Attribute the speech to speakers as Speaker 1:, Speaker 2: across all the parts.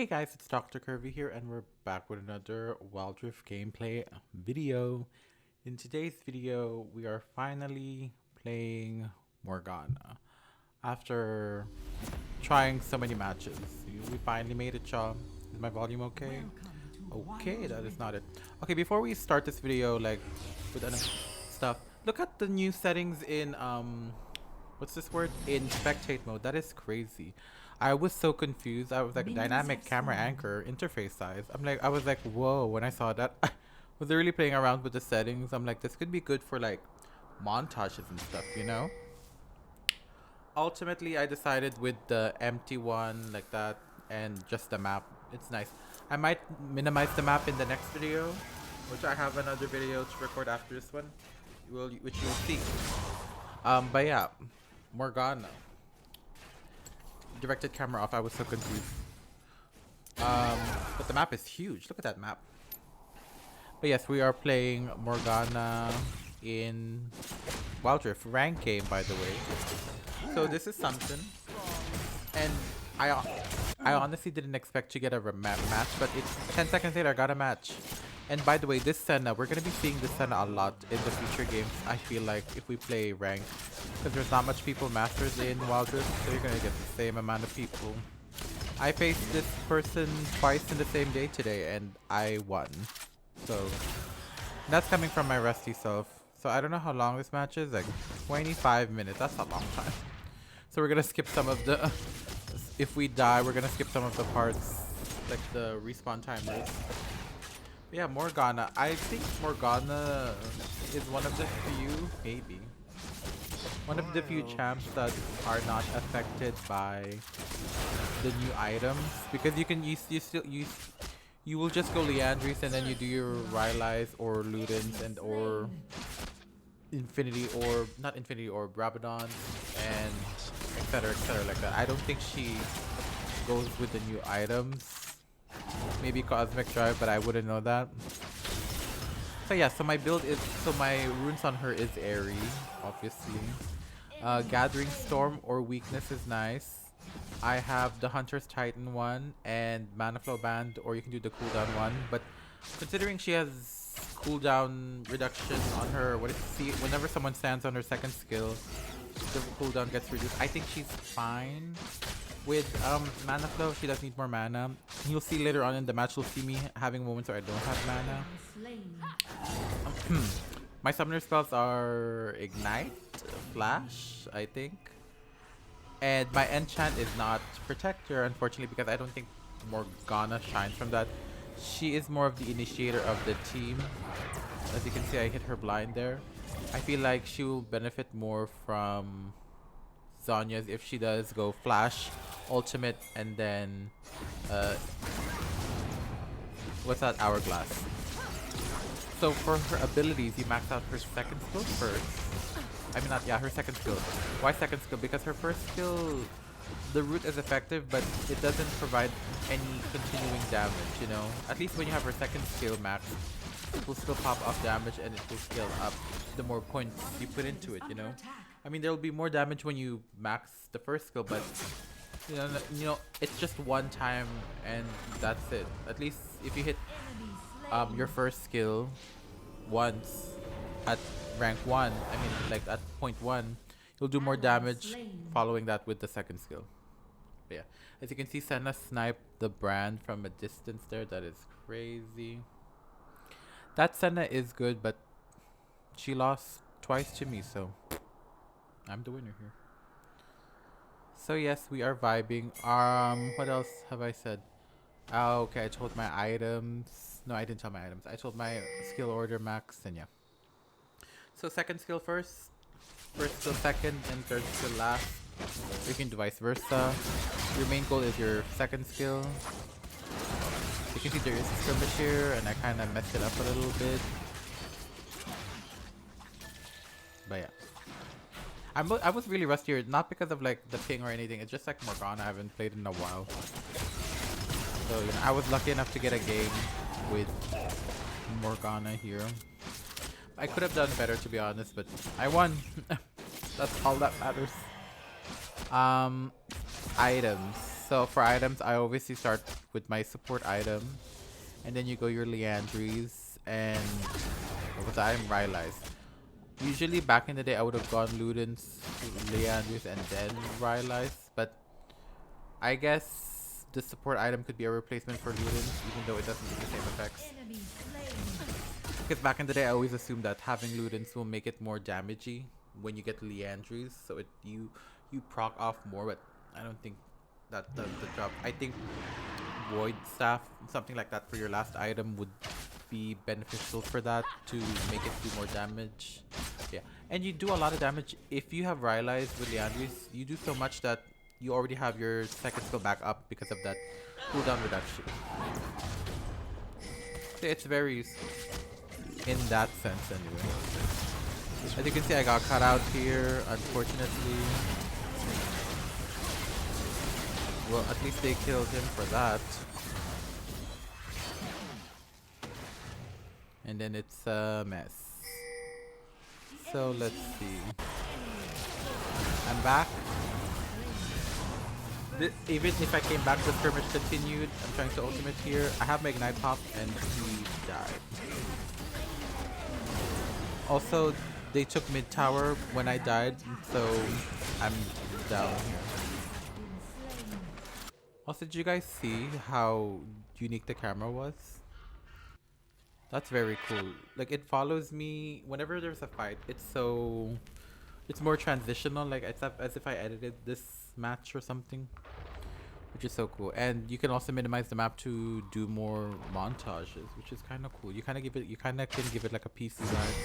Speaker 1: Hey guys, it's Dr. Curvy here, and we're back with another Wild Rift gameplay video. In today's video, we are finally playing Morgana. After trying so many matches, we finally made it, y'all. Is my volume okay? Okay, that is not it. Okay, before we start this video, like, with other stuff, look at the new settings in, what's this word? In spectate mode. That is crazy. I was so confused. I was like, dynamic camera anchor interface size. I was like, whoa, when I saw that. I was really playing around with the settings. I'm like, this could be good for like montages and stuff, you know? Ultimately, I decided with the empty one like that and just the map. It's nice. I might minimize the map in the next video, which I have another video to record after this one, which you'll see. But yeah, Morgana. Directed camera off. I was so confused. But the map is huge. Look at that map. But yes, we are playing Morgana in Wild Rift rank game, by the way. So this is something, and I honestly didn't expect to get a match, but it's 10 seconds later I got a match. And by the way, this Senna, we're gonna be seeing this Senna a lot in the future games. I feel like if we play rank, because there's not much people masters in Wild Rift, so you're gonna get the same amount of people. I faced this person twice in the same day today, and I won. So that's coming from my rusty self. So I don't know how long this match is, like 25 minutes. That's a long time. So we're gonna skip some of the. If we die, we're gonna skip some of the parts, like the respawn timers. Yeah, Morgana. I think Morgana is one of the few, maybe, one of the few champs that are not affected by the new items, because you will just go Leandris and then you do your Rylais or Ludens and or Infinity or not Infinity or Rabadon and etc like that. I don't think she goes with the new items. Maybe Cosmic Drive, but I wouldn't know that. So yeah, so my build is, so my runes on her is Airy, obviously. Gathering Storm or Weakness is nice. I have the Hunter's Titan one and Mana Flow Band, or you can do the cooldown one. But considering she has cooldown reduction on her, whenever someone stands on her second skill, the cooldown gets reduced. I think she's fine with mana flow. She does need more mana. You'll see later on in the match, you'll see me having moments where I don't have mana. My summoner spells are Ignite, Flash, I think. And my enchant is not Protector, unfortunately, because I don't think Morgana shines from that. She is more of the initiator of the team. As you can see, I hit her blind there. I feel like she will benefit more from Zhonya's if she does go Flash, Ultimate, and then what's that, Hourglass. So for her abilities, you max out her second skill first. I mean, her second skill. Why second skill? Because her first skill, the root is effective, but it doesn't provide any continuing damage, you know? At least when you have her second skill max, it will still pop off damage and it will scale up the more points you put into it, you know? I mean, there will be more damage when you max the first skill, but you know, it's just one time and that's it. At least if you hit your first skill once at rank 1, I mean, like at point 1, you'll do more damage following that with the second skill. But yeah, as you can see, Senna sniped the brand from a distance there. That is crazy. That Senna is good, but she lost twice to me, so I'm the winner here. So yes, we are vibing. What else have I said? Oh, okay, I told my items. No, I didn't tell my items. I told my skill order max, and yeah. So second skill first skill second, and third skill last. You can do vice versa. Your main goal is your second skill. You can see there is a skirmish here, and I kind of messed it up a little bit. But yeah. I was really rusty here, not because of like the ping or anything. It's just like Morgana, I haven't played in a while. So you know, I was lucky enough to get a game with Morgana here. I could have done better, to be honest, but I won. That's all that matters. Items. So for items, I obviously start with my support item, and then you go your Leandries and what was the item? Rylai's. Usually back in the day I would have gone Ludens, Leandries, and then Rylai's, but I guess the support item could be a replacement for Ludens, even though it doesn't do the same effects. Because back in the day I always assumed that having Ludens will make it more damagey when you get Leandries, so you proc off more, but I don't think that does the job. I think Void Staff, something like that for your last item would be beneficial for that to make it do more damage. Yeah, and you do a lot of damage if you have Rylai's with Leandries. You do so much that you already have your second skill back up because of that cooldown reduction. So it's very useful in that sense anyway. As you can see, I got cut out here, unfortunately. Well, at least they killed him for that. And then it's a mess. So let's see. I'm back. Even if I came back, the skirmish continued. I'm trying to ultimate here. I have my ignite pop and he died. Also, they took mid tower when I died, so I'm down here. Also, did you guys see how unique the camera was? That's very cool. Like, it follows me whenever there's a fight. It's more transitional, like it's as if I edited this match or something, which is so cool. And you can also minimize the map to do more montages, which is kind of cool. You kind of can give it like a PC vibe.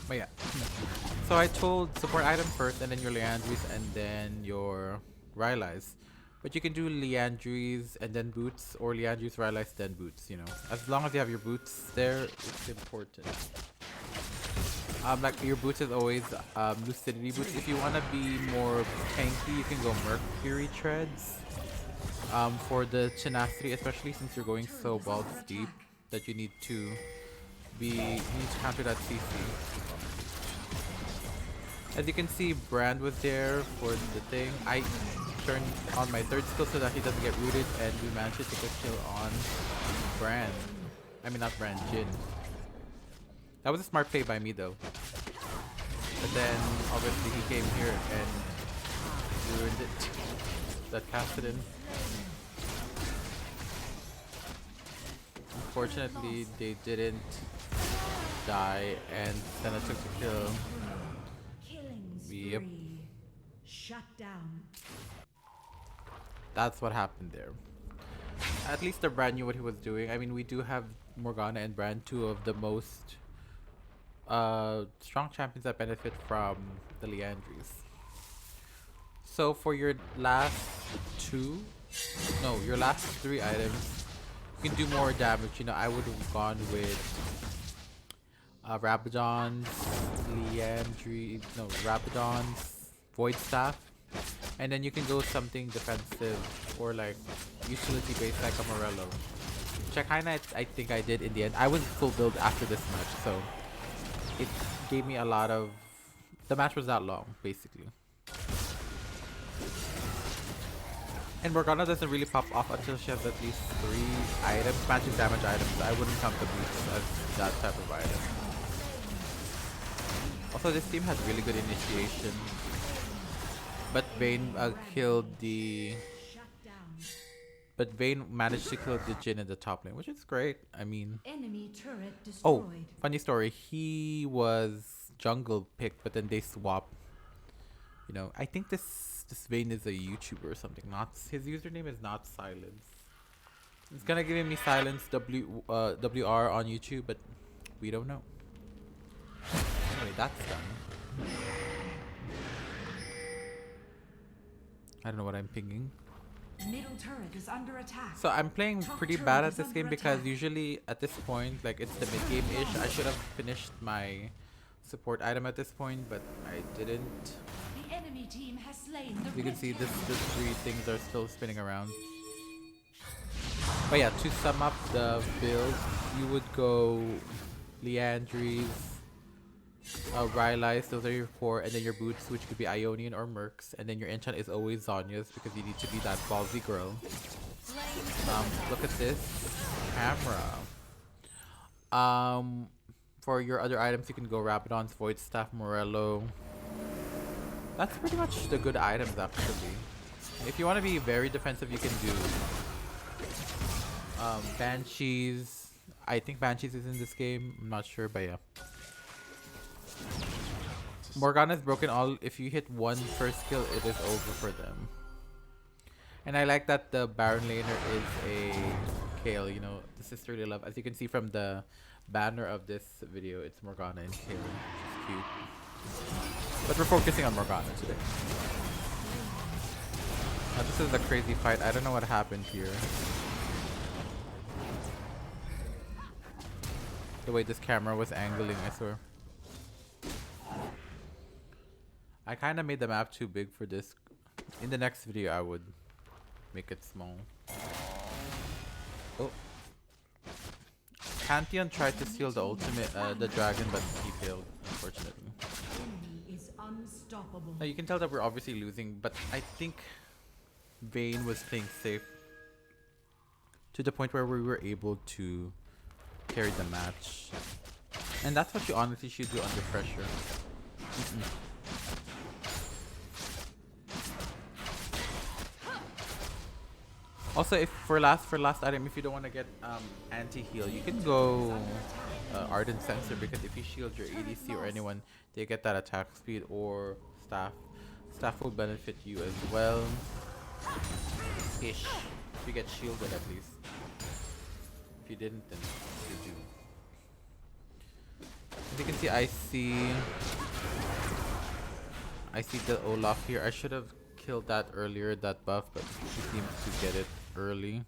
Speaker 1: But yeah. So I told support item first, and then your Leandries, and then your Rylai's. But you can do Leandries and then boots, or Leandries, Rylai's, then boots, you know. As long as you have your boots there, it's important. Like your boots is always lucidity boots. If you want to be more tanky, you can go Mercury treads. For the tenacity, especially since you're going so balls deep that you need to counter that CC. As you can see, Brand was there for the thing. I turned on my third skill so that he doesn't get rooted, and we managed to take a kill on Brand. I mean, not Brand, Jin. That was a smart play by me though. But then obviously he came here and ruined it. That casted in. Unfortunately they didn't die, and then I took the kill. Yep.
Speaker 2: Shut down.
Speaker 1: That's what happened there. At least the Brand knew what he was doing. I mean, we do have Morgana and Brand, two of the most strong champions that benefit from the Leandries. So for your last your last three items, you can do more damage. You know, I would have gone with Rabadon's, Rabadon's Void Staff, and then you can go something defensive or like utility based like a Morello, which I think I did in the end. I was full build after this match, so it gave me a lot of... The match was that long, basically. And Morgana doesn't really pop off until she has at least 3 items, magic damage items. I wouldn't count the boots as that type of item. Also, this team has really good initiation. But Vayne killed the... But Vayne managed to kill the Jhin in the top lane, which is great. I mean...
Speaker 2: Enemy turret destroyed.
Speaker 1: Oh, funny story. He was jungle picked, but then they swapped. You know, I think this Vayne is a YouTuber or something. Not his username is not Silence. It's gonna give me Silence WR on YouTube, but we don't know. Anyway, that's done. I don't know what I'm pinging.
Speaker 2: Middle turret is under attack.
Speaker 1: So I'm playing pretty bad at this game because usually at this point, like it's the mid game ish, I should have finished my support item at this point, but I didn't.
Speaker 2: The enemy team has slain the
Speaker 1: You can see the 3 things are still spinning around. But yeah, to sum up the build, you would go Leandries, Rylai's, those are your 4, and then your boots, which could be Ionian or Mercs, and then your enchant is always Zhonya's because you need to be that ballsy girl. Look at this camera. For your other items, you can go Rabadon's Void Staff, Morello. That's pretty much the good items, actually. If you want to be very defensive, you can do Banshees. I think Banshees is in this game. I'm not sure, but yeah. Morgana's broken all. If you hit one first kill, it is over for them. And I like that the Baron laner is a Kayle, you know, the sisterly love. As you can see from the banner of this video, it's Morgana and Kayle, which is cute. But we're focusing on Morgana today. Now this is a crazy fight. I don't know what happened here. The way this camera was angling, I swear. I kind of made the map too big for this. In the next video, I would make it small. Oh. Pantheon tried to steal the ultimate, the dragon, but he failed, unfortunately.
Speaker 2: Enemy is unstoppable.
Speaker 1: Now you can tell that we're obviously losing, but I think Vayne was playing safe to the point where we were able to carry the match. And that's what you honestly should do under pressure. Also, if for last item, if you don't want to get anti-heal, you can go Ardent Sensor, because if you shield your ADC or anyone, they get that attack speed, or staff. Staff will benefit you as well. Ish. If you get shielded at least. If you didn't, then you do. As you can see, I see the Olaf here. I should have killed that earlier, that buff, but he seems to get it early.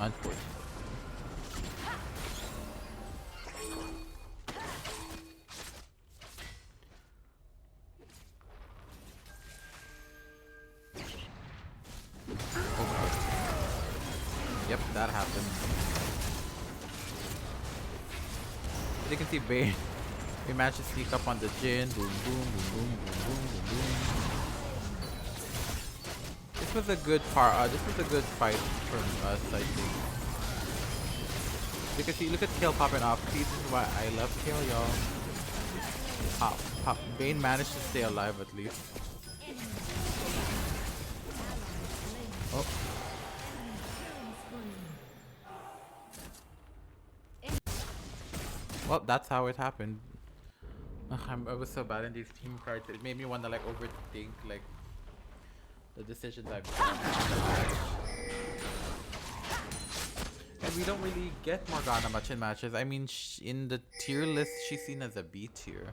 Speaker 1: Unfortunately. Yep, that happened. As you can see, Vayne, we managed to sneak up on the Jhin. Boom, boom, boom, boom, boom, boom, boom, boom. This was a good fight from us, I think. You can see, look at Kayle popping off. See, this is why I love Kayle, y'all. Pop, pop. Vayne managed to stay alive at least. Oh. Well, that's how it happened. I was so bad in these team cards. It made me want to like overthink like the decisions I've done. And we don't really get Morgana much in matches. I mean, in the tier list, she's seen as a B tier.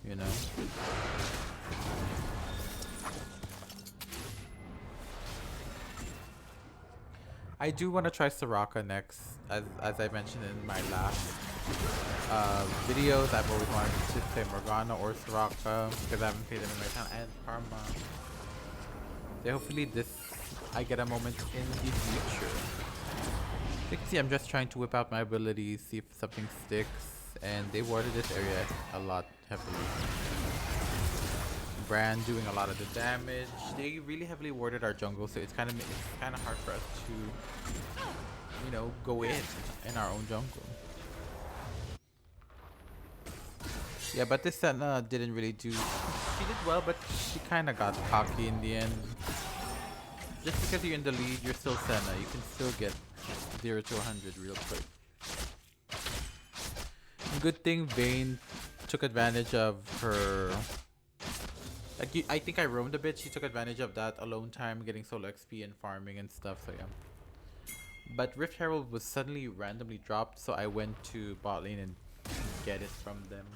Speaker 1: You know? I do want to try Soraka next, as I mentioned in my last videos. I've always wanted to play Morgana or Soraka because I haven't played them in my time, and Karma. So hopefully I get a moment in the future. You can see I'm just trying to whip out my abilities, see if something sticks, and they warded this area a lot heavily. Brand doing a lot of the damage. They really heavily warded our jungle, so it's kind of hard for us to, you know, go in our own jungle. Yeah, but this Senna didn't really do. She did well, but she kind of got cocky in the end. Just because you're in the lead, you're still Senna. You can still get 0 to 100 real quick. Good thing Vayne took advantage of her. Like, I think I roamed a bit. She took advantage of that alone time, getting solo XP and farming and stuff. So yeah. But Rift Herald was suddenly randomly dropped, so I went to bot lane and get it from them.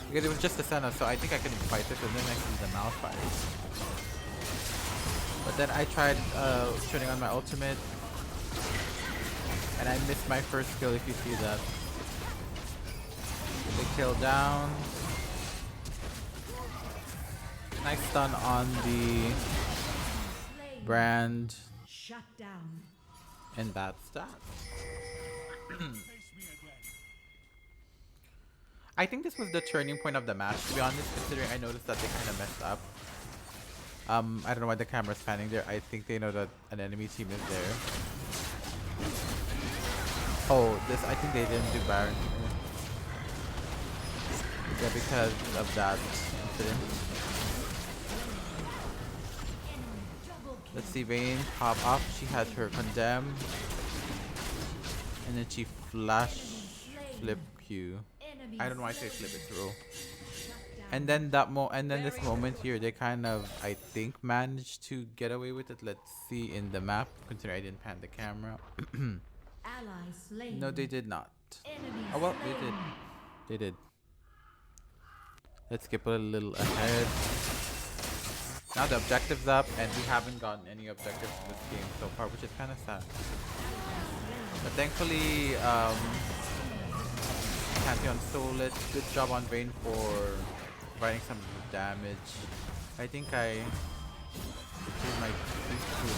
Speaker 1: Because it was just a Senna, so I think I couldn't fight this, and then I see the Malphite. But then I tried turning on my ultimate, and I missed my first kill, if you see that. The kill down. Nice stun on the Brand.
Speaker 2: Shut down.
Speaker 1: And that's that. I think this was the turning point of the match, to be honest, considering I noticed that they kind of messed up. I don't know why the camera's panning there. I think they know that an enemy team is there. Oh, this, I think they didn't do Baron here. Yeah, because of that incident. Let's see, Vayne pop up. She had her condemn. And then she flash flip Q. I don't know why I say flip it through. And then this moment here, they kind of, I think, managed to get away with it. Let's see in the map, considering I didn't pan the camera. No, they did not. Oh well, they did. They did. Let's skip a little ahead. Now the objective's up, and we haven't gotten any objectives in this game so far, which is kind of sad. But thankfully, Pantheon stole it. Good job on Vayne for providing some damage. I think I did my Q.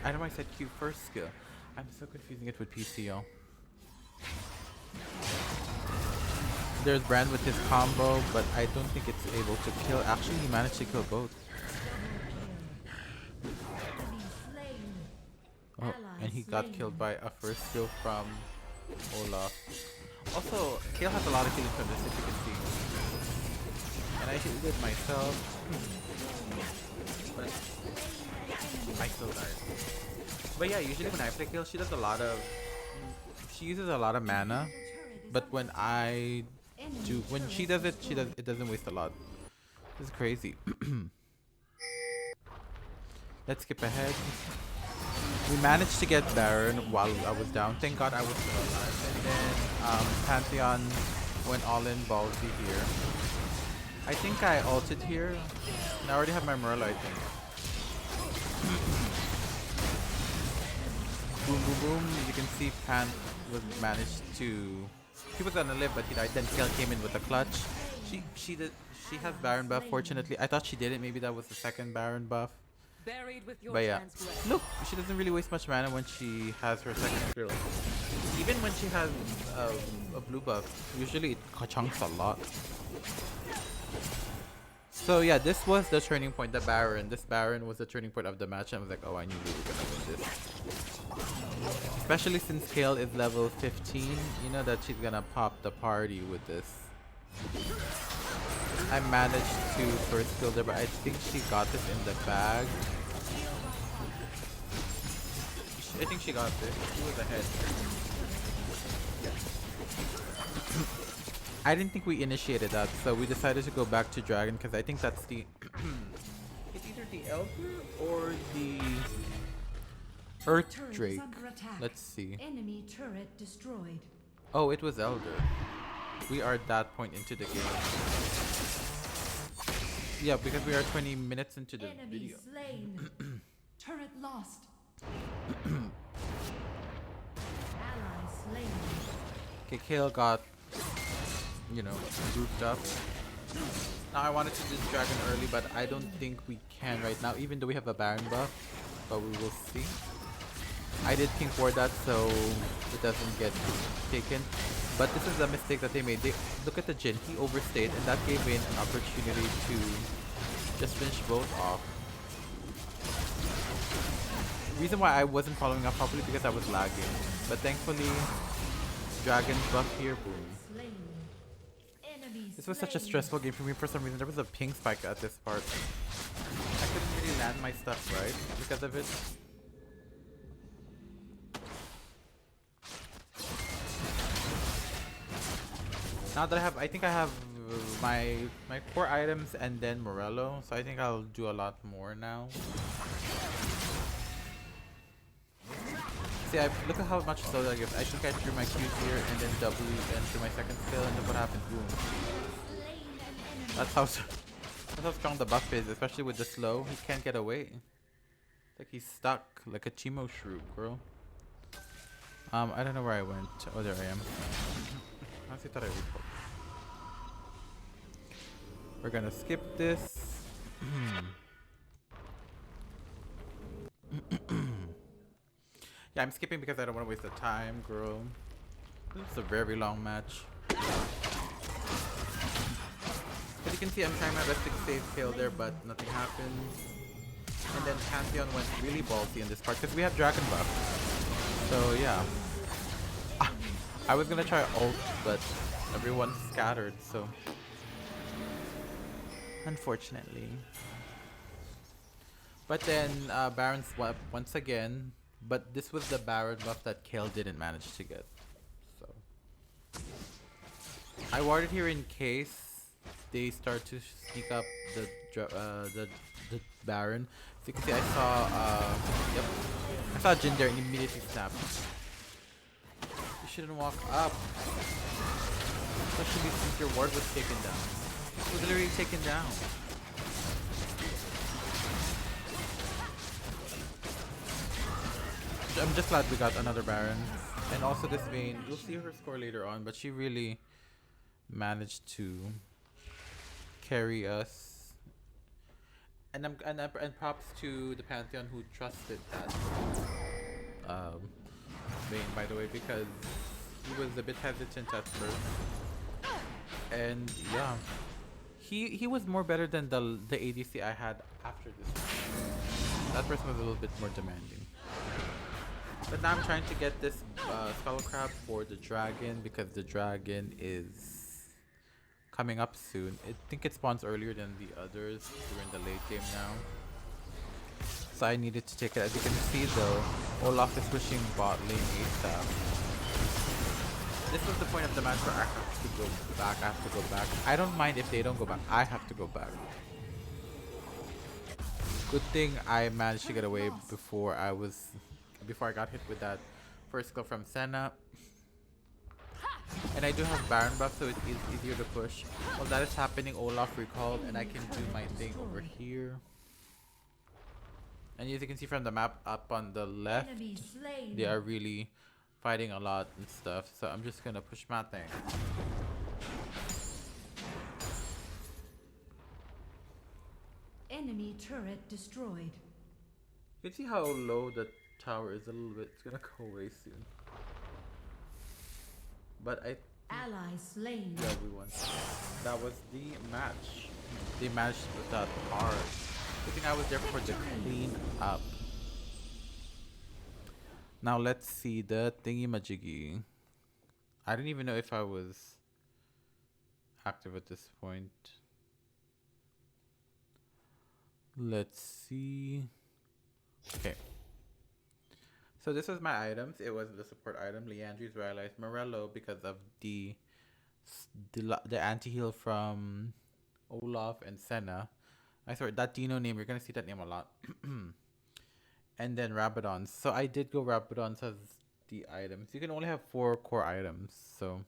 Speaker 1: I know I said Q first skill. I'm so confusing it with PCO. There's Brand with his combo, but I don't think it's able to kill. Actually, he managed to kill both. Oh, and he got killed by a first skill from Olaf. Also, Kale has a lot of killing from this, if you can see. And I healed myself. But I still died. But yeah, usually when I play Kale, she uses a lot of mana. But when she does it, it doesn't waste a lot. This is crazy. Let's skip ahead. We managed to get Baron while I was down. Thank God I was still alive. And then Pantheon went all in ballsy here. I think I ulted here. And I already have my Morello, I think. Boom, boom, boom. You can see Pan managed to... He was gonna live, but he died. Then Kill came in with a clutch. She has Baron buff. Fortunately, I thought she didn't. Maybe that was the second Baron buff. But yeah, look, she doesn't really waste much mana when she has her second skill. Even when she has a blue buff, usually it chunks a lot. So yeah, this was the turning point. The Baron. This Baron was the turning point of the match. I was like, oh, I knew we were gonna win this. Especially since Kale is level 15, you know that she's gonna pop the party with this. I managed to first kill her, but I think she got this in the bag. I think she got this. She was ahead. I didn't think we initiated that, so we decided to go back to Dragon because I think that's the... It's either the Elder or the... Earth Drake. Let's see.
Speaker 2: Enemy turret destroyed.
Speaker 1: Oh, it was Elder. We are at that point into the game. Yeah, because we are 20 minutes into the video.
Speaker 2: Slain. Turret lost. Ally slain.
Speaker 1: Okay, Kale got, you know, grouped up. Now I wanted to do Dragon early, but I don't think we can right now, even though we have a Baron buff. But we will see. I did King for that, so it doesn't get taken. But this is a mistake that they made. Look at the Jhin. He overstayed, and that gave Vayne an opportunity to just finish both off. Reason why I wasn't following up properly because I was lagging. But thankfully, Dragon buff here, boom. This was such a stressful game for me for some reason. There was a ping spike at this part. I couldn't really land my stuff right because of it. Now that I think I have my core items and then Morello, so I think I'll do a lot more now. See, look at how much slow that gives. I think I threw my Qs here and then W and threw my second skill, and look what happened. Boom. That's how strong the buff is, especially with the slow. He can't get away. Like he's stuck, like a Chimo shrew, bro. I don't know where I went. Oh, there I am. I honestly thought I recalled. We're gonna skip this. Yeah, I'm skipping because I don't want to waste the time, girl. This is a very long match. But you can see, I'm trying my best to save kill there, but nothing happened. And then Pantheon went really ballsy in this part because we have Dragon Buff. So yeah. I was gonna try ult, but everyone scattered, so unfortunately. But then Baron swept once again, but this was the Baron buff that Kale didn't manage to get. So I warded here in case they start to sneak up the Baron. So you can see I saw yep, I saw Jin there and immediately snapped. You shouldn't walk up, especially since your ward was taken down. It was literally taken down. I'm just glad we got another Baron. And also this Vayne, you'll see her score later on, but she really managed to carry us. And and props to the Pantheon who trusted that Vayne, by the way, because he was a bit hesitant at first. And yeah, he was more better than the ADC I had after this. That person was a little bit more demanding. But now I'm trying to get this Skull Crab for the dragon because the dragon is coming up soon. I think it spawns earlier than the others during the late game now. So I needed to take it. As you can see though, Olaf is pushing bot lane ASAP. This was the point of the match where I have to go back. I have to go back. I don't mind if they don't go back. I have to go back. Good thing I managed to get away before I got hit with that first skill from Senna. And I do have Baron buff, so it is easier to push. While that is happening, Olaf recalled, and I can do my thing over here. And as you can see from the map up on the left, they are really fighting a lot and stuff. So I'm just gonna push my thing.
Speaker 2: Enemy turret destroyed.
Speaker 1: You can see how low the tower is a little bit. It's gonna go away soon. But
Speaker 2: Ally slain.
Speaker 1: yeah, we won. That was the match. They managed without hard. I think I was there for the clean up. Now let's see the thingy majiggy. I don't even know if I was active at this point. Let's see. Okay. So this was my items. It was the support item. Leandri's realized Morello because of the anti-heal from Olaf and Senna. I swear that Dino name, you're gonna see that name a lot. And then Rabadons. So I did go Rabadons as the items. You can only have 4 core items, so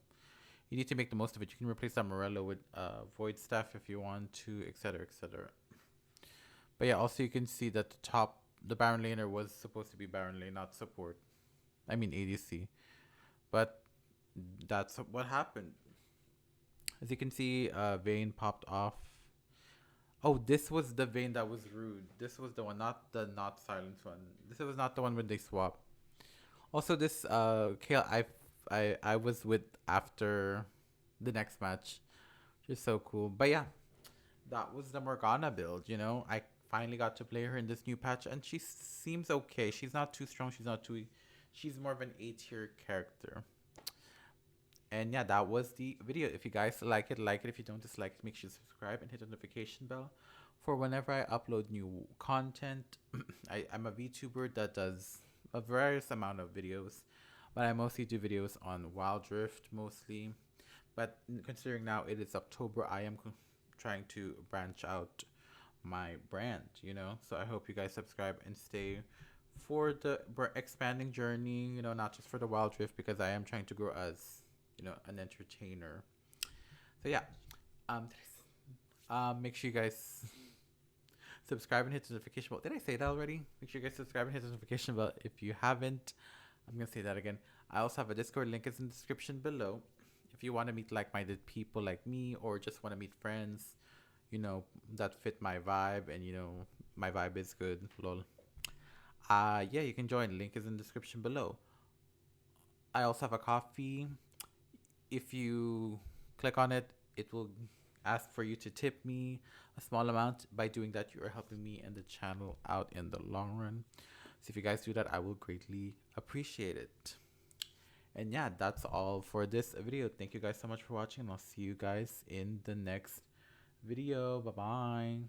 Speaker 1: you need to make the most of it. You can replace that Morello with Void Staff if you want to, etc, etc. But yeah, also you can see that the Baron laner was supposed to be Baron lane, not support. I mean ADC. But that's what happened. As you can see, Vayne popped off. Oh, this was the Vayne that was rude. This was the one, not the not silence one. This was not the one when they swap. Also, this Kale I was with after the next match, which is so cool. But yeah, that was the Morgana build. You know, I finally got to play her in this new patch, and she seems okay. She's not too strong. She's not too weak. She's more of an A-tier character. And yeah, that was the video. If you guys like it, like it. If you don't dislike it, make sure you subscribe and hit the notification bell for whenever I upload new content. I'm a VTuber that does a various amount of videos, but I mostly do videos on Wild Rift mostly. But considering now it is October, I am trying to branch out my brand, you know. So I hope you guys subscribe and stay for the expanding journey, you know, not just for the Wild Rift, because I am trying to grow as, you know, an entertainer. So yeah, make sure you guys subscribe and hit the notification bell. Did I say that already? Make sure you guys subscribe and hit the notification bell if you haven't. I'm gonna say that again. I also have a Discord link is in the description below. If you want to meet like-minded people like me, or just want to meet friends, you know, that fit my vibe, and you know my vibe is good. Lol. Yeah, you can join. Link is in the description below. I also have a coffee. If you click on it, it will ask for you to tip me a small amount. By doing that, you are helping me and the channel out in the long run. So if you guys do that, I will greatly appreciate it. And yeah, that's all for this video. Thank you guys so much for watching, and I'll see you guys in the next video. Bye bye.